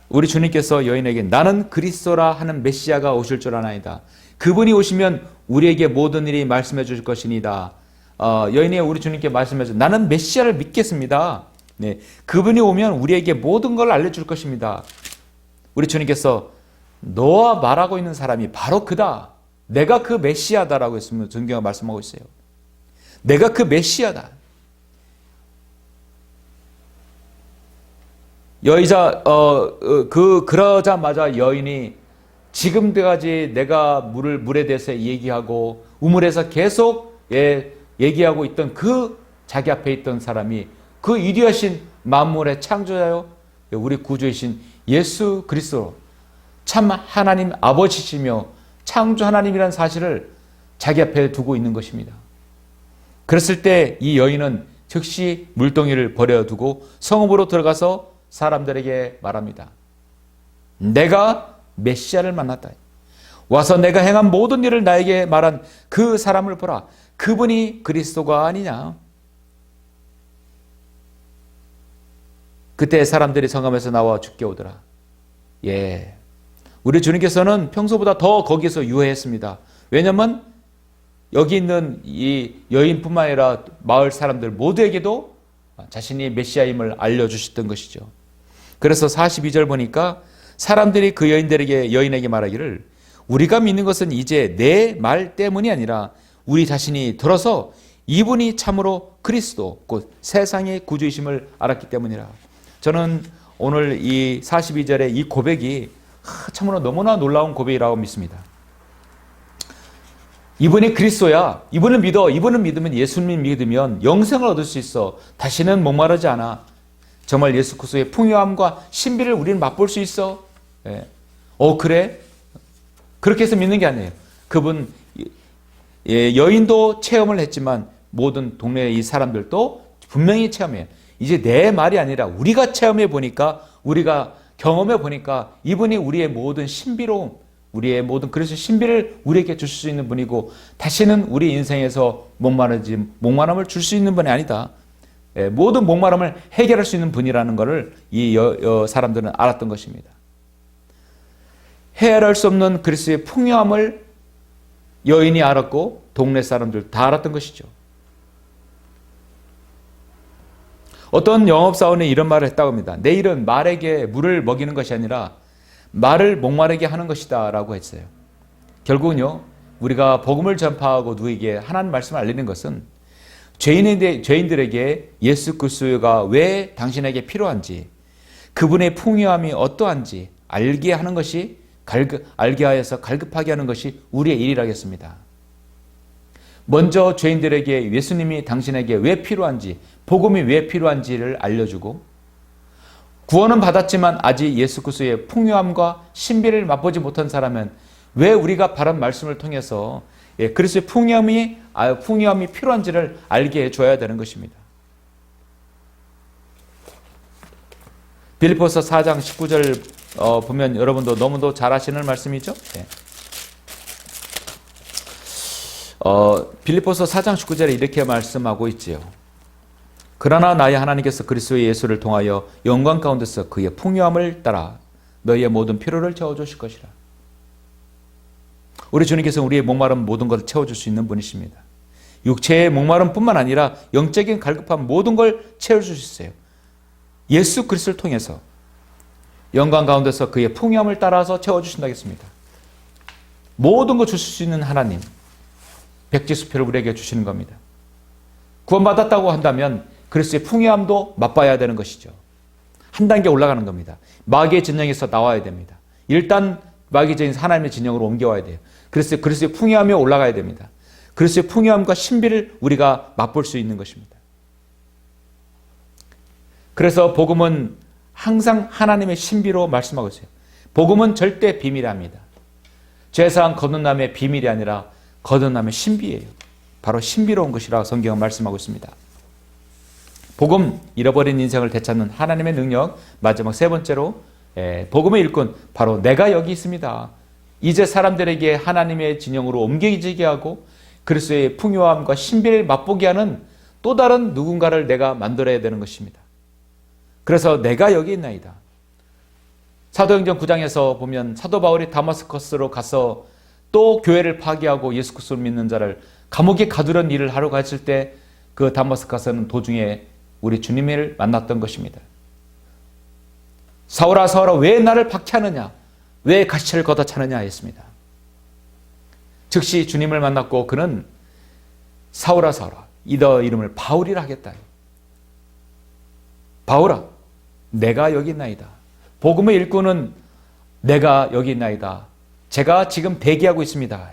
우리 주님께서 여인에게 나는 그리스도라 하는 메시아가 오실 줄 아나이다. 그분이 오시면 우리에게 모든 일이 말씀해 주실 것이니다. 여인이 우리 주님께 말씀해 주 나는 메시아를 믿겠습니다. 그분이 오면 우리에게 모든 걸 알려줄 것입니다. 우리 주님께서 너와 말하고 있는 사람이 바로 그다. 내가 그 메시아다라고 했으면 성경이 말씀하고 있어요. 내가 그 메시아다. 그러자마자 여인이 지금까지 내가 물에 대해서 얘기하고 우물에서 계속 얘기하고 있던 그 자기 앞에 있던 사람이 그 위대하신 만물의 창조자요, 우리 구주이신 예수 그리스도, 참 하나님 아버지시며 창조 하나님이라는 사실을 자기 앞에 두고 있는 것입니다. 그랬을 때 이 여인은 즉시 물동이를 버려두고 성읍으로 들어가서 사람들에게 말합니다. 내가 메시아를 만났다. 와서 내가 행한 모든 일을 나에게 말한 그 사람을 보라. 그분이 그리스도가 아니냐. 그때 사람들이 성함에서 나와 죽게 오더라. 우리 주님께서는 평소보다 더 거기서 유해했습니다. 왜냐하면 여기 있는 이 여인뿐만 아니라 마을 사람들 모두에게도 자신이 메시아임을 알려주셨던 것이죠. 그래서 42절 보니까 사람들이 그 여인에게 말하기를 우리가 믿는 것은 이제 내 말 때문이 아니라 우리 자신이 들어서 이분이 참으로 그리스도 곧 세상의 구주이심을 알았기 때문이라. 저는 오늘 이 42절의 이 고백이 참으로 너무나 놀라운 고백이라고 믿습니다. 이분이 그리스도야. 이분을 믿어. 이분을 믿으면, 예수님 믿으면 영생을 얻을 수 있어. 다시는 목마르지 않아. 정말 예수 그리스도의 풍요함과 신비를 우리는 맛볼 수 있어. 예. 그래? 그렇게 해서 믿는 게 아니에요. 그분 여인도 체험을 했지만 모든 동네의 이 사람들도 분명히 체험해요. 이제 내 말이 아니라 우리가 체험해 보니까, 우리가 경험해 보니까 이분이 우리의 모든 신비로움, 우리의 모든 그리스도의 신비를 우리에게 주실 수 있는 분이고, 다시는 우리 인생에서 목마름을 줄 수 있는 분이 아니다. 모든 목마름을 해결할 수 있는 분이라는 것을 이 사람들은 알았던 것입니다. 헤아릴 수 없는 그리스도의 풍요함을 여인이 알았고 동네 사람들 다 알았던 것이죠. 어떤 영업사원이 이런 말을 했다고 합니다. 내 일은 말에게 물을 먹이는 것이 아니라 말을 목마르게 하는 것이다 라고 했어요. 결국은요, 우리가 복음을 전파하고 누구에게 하나님 말씀을 알리는 것은 죄인들에게 예수 그리스도가 왜 당신에게 필요한지, 그분의 풍요함이 어떠한지 알게 하는 것이, 알게 하여서 갈급하게 하는 것이 우리의 일이라겠습니다. 먼저 죄인들에게 예수님이 당신에게 왜 필요한지, 복음이 왜 필요한지를 알려주고, 구원은 받았지만 아직 예수 그리스도의 풍요함과 신비를 맛보지 못한 사람은 왜 우리가 바른 말씀을 통해서 그리스도의 풍요함이 필요한지를 알게 해줘야 되는 것입니다. 빌립보서 4장 19절 보면 여러분도 너무도 잘 아시는 말씀이죠. 빌립보서 4장 19절에 이렇게 말씀하고 있지요. 그러나 나의 하나님께서 그리스도의 예수를 통하여 영광 가운데서 그의 풍요함을 따라 너희의 모든 필요를 채워주실 것이라. 우리 주님께서는 우리의 목마른 모든 것을 채워줄 수 있는 분이십니다. 육체의 목마름뿐만 아니라 영적인 갈급한 모든 걸 채워줄 수 있어요. 예수 그리스도를 통해서 영광 가운데서 그의 풍요함을 따라서 채워주신다 했습니다. 모든 걸 주실 수 있는 하나님, 백지수표를 우리에게 주시는 겁니다. 구원받았다고 한다면 그리스도의 풍요함도 맛봐야 되는 것이죠. 한 단계 올라가는 겁니다. 마귀의 진영에서 나와야 됩니다. 일단 마귀의 진영에서 하나님의 진영으로 옮겨와야 돼요. 그리스도의 풍요함이 올라가야 됩니다. 그리스도의 풍요함과 신비를 우리가 맛볼 수 있는 것입니다. 그래서 복음은 항상 하나님의 신비로 말씀하고 있어요. 복음은 절대 비밀합니다. 죄사한 거듭남의 비밀이 아니라 거듭남의 신비예요. 바로 신비로운 것이라 성경은 말씀하고 있습니다. 복음, 잃어버린 인생을 되찾는 하나님의 능력, 마지막 세 번째로 복음의 일꾼, 바로 내가 여기 있습니다. 이제 사람들에게 하나님의 진영으로 옮겨지게 하고 그리스도의 풍요함과 신비를 맛보게 하는 또 다른 누군가를 내가 만들어야 되는 것입니다. 그래서 내가 여기 있나이다. 사도행전 9장에서 보면 사도 바울이 다마스커스로 가서 또 교회를 파괴하고 예수 그리스도를 믿는 자를 감옥에 가두려는 일을 하러 갔을 때 그 다마스커스는 도중에 우리 주님을 만났던 것입니다. 사울아 사울아 왜 나를 박해하느냐, 왜 가시체를 걷어차느냐 했습니다. 즉시 주님을 만났고 그는 사울아 사울아 너 이름을 바울이라 하겠다. 바울아 내가 여기 있나이다. 복음의 일꾼은 내가 여기 있나이다. 제가 지금 대기하고 있습니다.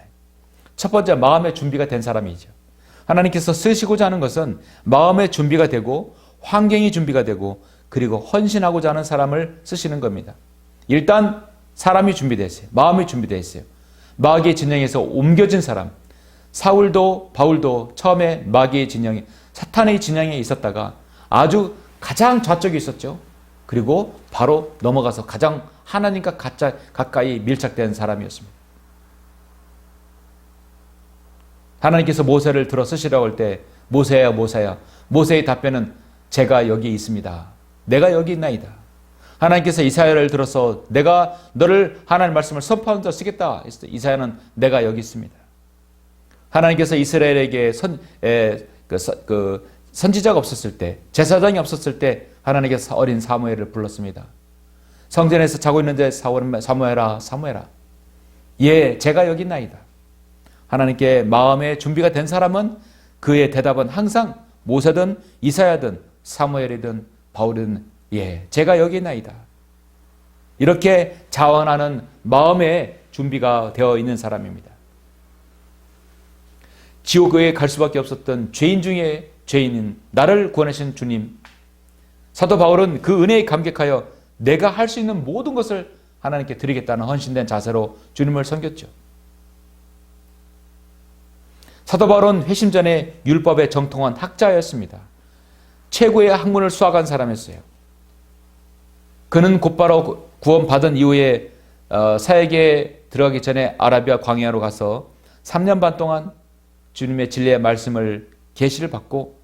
첫 번째, 마음의 준비가 된 사람이죠. 하나님께서 쓰시고자 하는 것은 마음의 준비가 되고 환경이 준비가 되고 그리고 헌신하고자 하는 사람을 쓰시는 겁니다. 일단 사람이 준비됐어요. 마음이 준비됐어요. 마귀의 진영에서 옮겨진 사람, 사울도 바울도 처음에 마귀의 진영에, 사탄의 진영에 있었다가 아주 가장 좌쪽에 있었죠. 그리고 바로 넘어가서 가장 하나님과 가까이 밀착된 사람이었습니다. 하나님께서 모세를 들어 쓰시라고 할 때 모세야 모세야, 모세의 답변은 제가 여기 있습니다. 내가 여기 있나이다. 하나님께서 이사야를 들어서 내가 너를 하나님의 말씀을 선포하는 자 쓰겠다 했을 때 이사야는 내가 여기 있습니다. 하나님께서 이스라엘에게 선지자가 없었을 때, 제사장이 없었을 때 하나님께서 어린 사무엘을 불렀습니다. 성전에서 자고 있는데 사무엘아 사무엘아, 예 제가 여기 있나이다. 하나님께 마음의 준비가 된 사람은 그의 대답은 항상 모세든 이사야든 사무엘이든 바울이든 예 제가 여기 있나이다. 이렇게 자원하는 마음의 준비가 되어 있는 사람입니다. 지옥에 갈 수밖에 없었던 죄인 중에 죄인인 나를 구원하신 주님. 사도 바울은 그 은혜에 감격하여 내가 할 수 있는 모든 것을 하나님께 드리겠다는 헌신된 자세로 주님을 섬겼죠. 사도 바울은 회심 전에 율법에 정통한 학자였습니다. 최고의 학문을 수학한 사람이었어요. 그는 곧바로 구원받은 이후에 사역에 들어가기 전에 아라비아 광야로 가서 3년 반 동안 주님의 진리의 말씀을 계시를 받고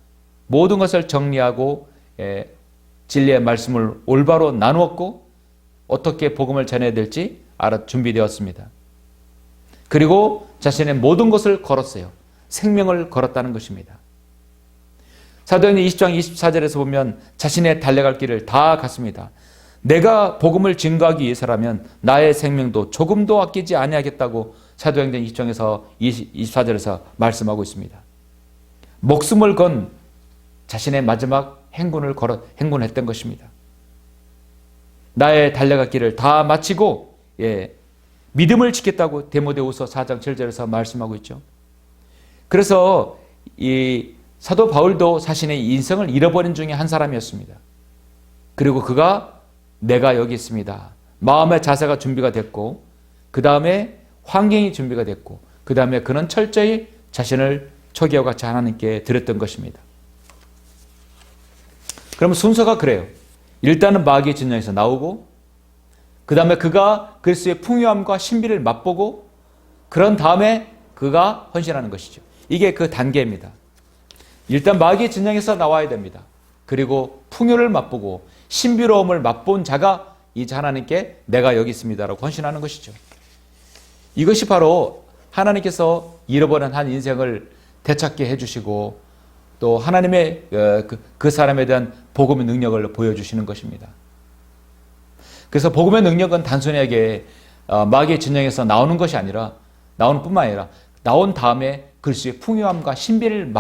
모든 것을 정리하고 진리의 말씀을 올바로 나누었고 어떻게 복음을 전해야 될지 준비되었습니다. 그리고 자신의 모든 것을 걸었어요. 생명을 걸었다는 것입니다. 사도행전 20장 24절에서 보면 자신의 달려갈 길을 다 갔습니다. 내가 복음을 증거하기 위해서라면 나의 생명도 조금도 아끼지 아니하겠다고 사도행전 20장에서 24절에서 말씀하고 있습니다. 목숨을 건 자신의 마지막 행군했던 것입니다. 나의 달려갈 길을 다 마치고 믿음을 지켰다고 디모데후서 4장 7절에서 말씀하고 있죠. 그래서 이 사도 바울도 자신의 인생을 잃어버린 중에 한 사람이었습니다. 그리고 그가 내가 여기 있습니다. 마음의 자세가 준비가 됐고 그 다음에 환경이 준비가 됐고 그 다음에 그는 철저히 자신을 초기와 같이 하나님께 드렸던 것입니다. 그러면 순서가 그래요. 일단은 마귀의 진영에서 나오고 그 다음에 그가 그리스도의 풍요함과 신비를 맛보고 그런 다음에 그가 헌신하는 것이죠. 이게 그 단계입니다. 일단 마귀의 진영에서 나와야 됩니다. 그리고 풍요를 맛보고 신비로움을 맛본 자가 이제 하나님께 내가 여기 있습니다라고 헌신하는 것이죠. 이것이 바로 하나님께서 잃어버린 한 인생을 되찾게 해주시고 또 하나님의 그 사람에 대한 복음의 능력을 보여주시는 것입니다. 그래서 복음의 능력은 단순하게 마귀의 진영에서 나오는 것이 아니라 나오는 뿐만 아니라 나온 다음에 그리스도의 풍요함과 신비를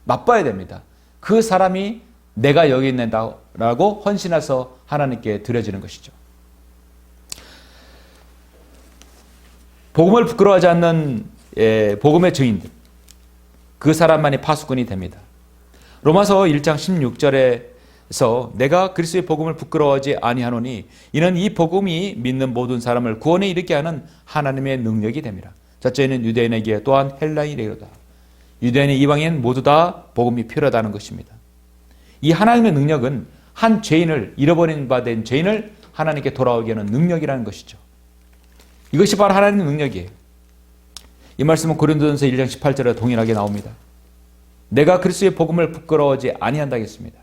맛봐야 됩니다. 그 사람이 내가 여기 있는다라고 헌신해서 하나님께 드려지는 것이죠. 복음을 부끄러워하지 않는 복음의 증인들, 그 사람만이 파수꾼이 됩니다. 로마서 1장 16절에서 내가 그리스도의 복음을 부끄러워하지 아니하노니 이는 이 복음이 믿는 모든 사람을 구원에 이르게 하는 하나님의 능력이 됩니다. 첫째는 유대인에게 또한 헬라인에게로다. 유대인 이방인 모두 다 복음이 필요하다는 것입니다. 이 하나님의 능력은 한 죄인을 잃어버린 바 된 죄인을 하나님께 돌아오게 하는 능력이라는 것이죠. 이것이 바로 하나님의 능력이에요. 이 말씀은 고린도전서 1장 18절에 동일하게 나옵니다. 내가 그리스도의 복음을 부끄러워하지 아니한다 했습니다.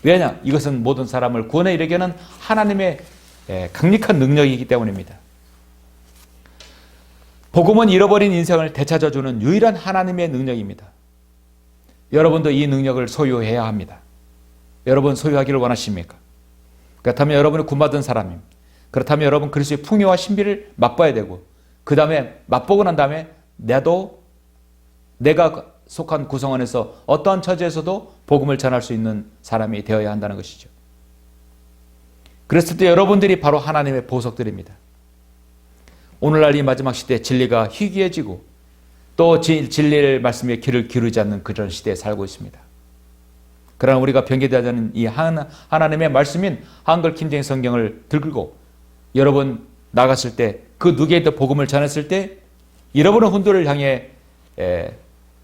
왜냐? 이것은 모든 사람을 구원에 이르게 하는 하나님의 강력한 능력이기 때문입니다. 복음은 잃어버린 인생을 되찾아주는 유일한 하나님의 능력입니다. 여러분도 이 능력을 소유해야 합니다. 여러분 소유하기를 원하십니까? 그렇다면 여러분은 구원받은 사람입니다. 그렇다면 여러분 그리스도의 풍요와 신비를 맛봐야 되고 그 다음에 맛보고 난 다음에 내가 속한 구성 안에서 어떠한 처지에서도 복음을 전할 수 있는 사람이 되어야 한다는 것이죠. 그랬을 때 여러분들이 바로 하나님의 보석들입니다. 오늘날 이 마지막 시대에 진리가 희귀해지고 또 진리의 말씀에 귀를 기울이지 않는 그런 시대에 살고 있습니다. 그러나 우리가 변개되지 않는 이 하나님의 말씀인 한글 킹제임 성경을 들고 여러분 나갔을 때 그 누구에도 복음을 전했을 때 잃어버린 혼들을 향해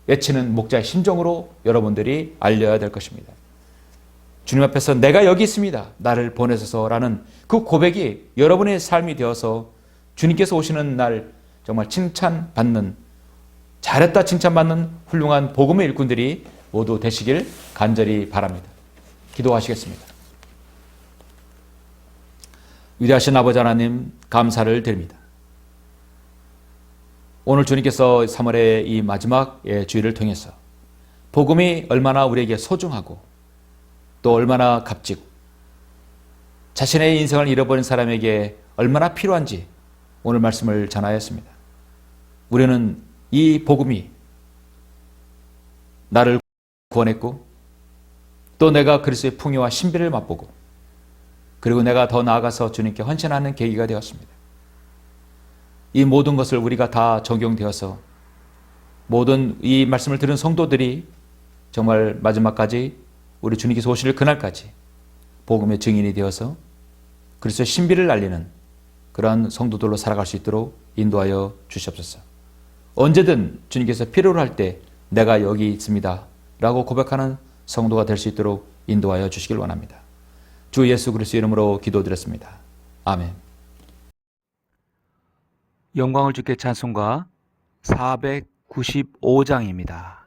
외치는 목자의 심정으로 여러분들이 알려야 될 것입니다. 주님 앞에서 내가 여기 있습니다. 나를 보내소서라는 그 고백이 여러분의 삶이 되어서 주님께서 오시는 날 정말 칭찬받는 잘했다 칭찬받는 훌륭한 복음의 일꾼들이 모두 되시길 간절히 바랍니다. 기도하시겠습니다. 위대하신 아버지 하나님 감사를 드립니다. 오늘 주님께서 3월의 이 마지막 주일을 통해서 복음이 얼마나 우리에게 소중하고 또 얼마나 값지고 자신의 인생을 잃어버린 사람에게 얼마나 필요한지 오늘 말씀을 전하였습니다. 우리는 이 복음이 나를 구원했고 또 내가 그리스도의 풍요와 신비를 맛보고 그리고 내가 더 나아가서 주님께 헌신하는 계기가 되었습니다. 이 모든 것을 우리가 다 적용되어서 모든 이 말씀을 들은 성도들이 정말 마지막까지 우리 주님께서 오실 그날까지 복음의 증인이 되어서 그리스도의 신비를 알리는 그러한 성도들로 살아갈 수 있도록 인도하여 주시옵소서. 언제든 주님께서 필요로 할 때 내가 여기 있습니다 라고 고백하는 성도가 될 수 있도록 인도하여 주시길 원합니다. 주 예수 그리스도 이름으로 기도드렸습니다. 아멘. 영광을 주께 찬송가 495장입니다.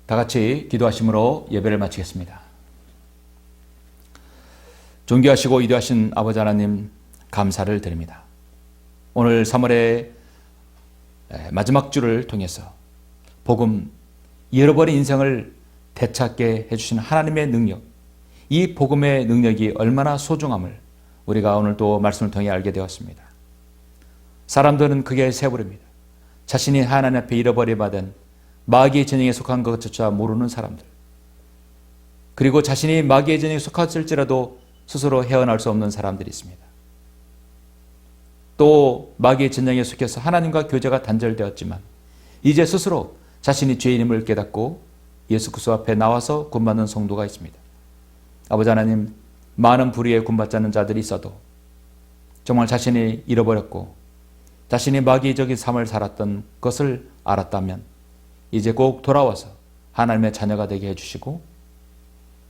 다 같이 기도하심으로 예배를 마치겠습니다. 존귀하시고 위대하신 아버지 하나님 감사를 드립니다. 오늘 3월의 마지막 주를 통해서 복음, 잃어버린 인생을 되찾게 해주신 하나님의 능력, 이 복음의 능력이 얼마나 소중함을 우리가 오늘 또 말씀을 통해 알게 되었습니다. 사람들은 그게 세부릅니다. 자신이 하나님 앞에 잃어버려받은 마귀의 전쟁에 속한 것조차 모르는 사람들, 그리고 자신이 마귀의 전쟁에 속았을지라도 스스로 헤어날 수 없는 사람들이 있습니다. 또 마귀의 전쟁에 속해서 하나님과 교제가 단절되었지만 이제 스스로 자신이 죄인임을 깨닫고 예수 그리스도 앞에 나와서 구원받는 성도가 있습니다. 아버지 하나님, 많은 불의에 구원받지 않는 자들이 있어도 정말 자신이 잃어버렸고 자신이 마귀적인 삶을 살았던 것을 알았다면 이제 꼭 돌아와서 하나님의 자녀가 되게 해주시고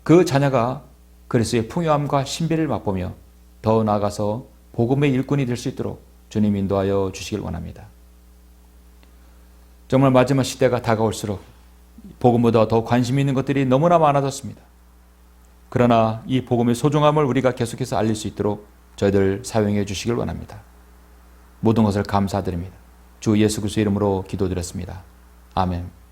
그 자녀가 그리스도의 풍요함과 신비를 맛보며 더 나아가서 복음의 일꾼이 될 수 있도록 주님 인도하여 주시길 원합니다. 정말 마지막 시대가 다가올수록 복음보다 더 관심 있는 것들이 너무나 많아졌습니다. 그러나 이 복음의 소중함을 우리가 계속해서 알릴 수 있도록 저희들 사용해 주시길 원합니다. 모든 것을 감사드립니다. 주 예수 그리스도 이름으로 기도드렸습니다. 아멘.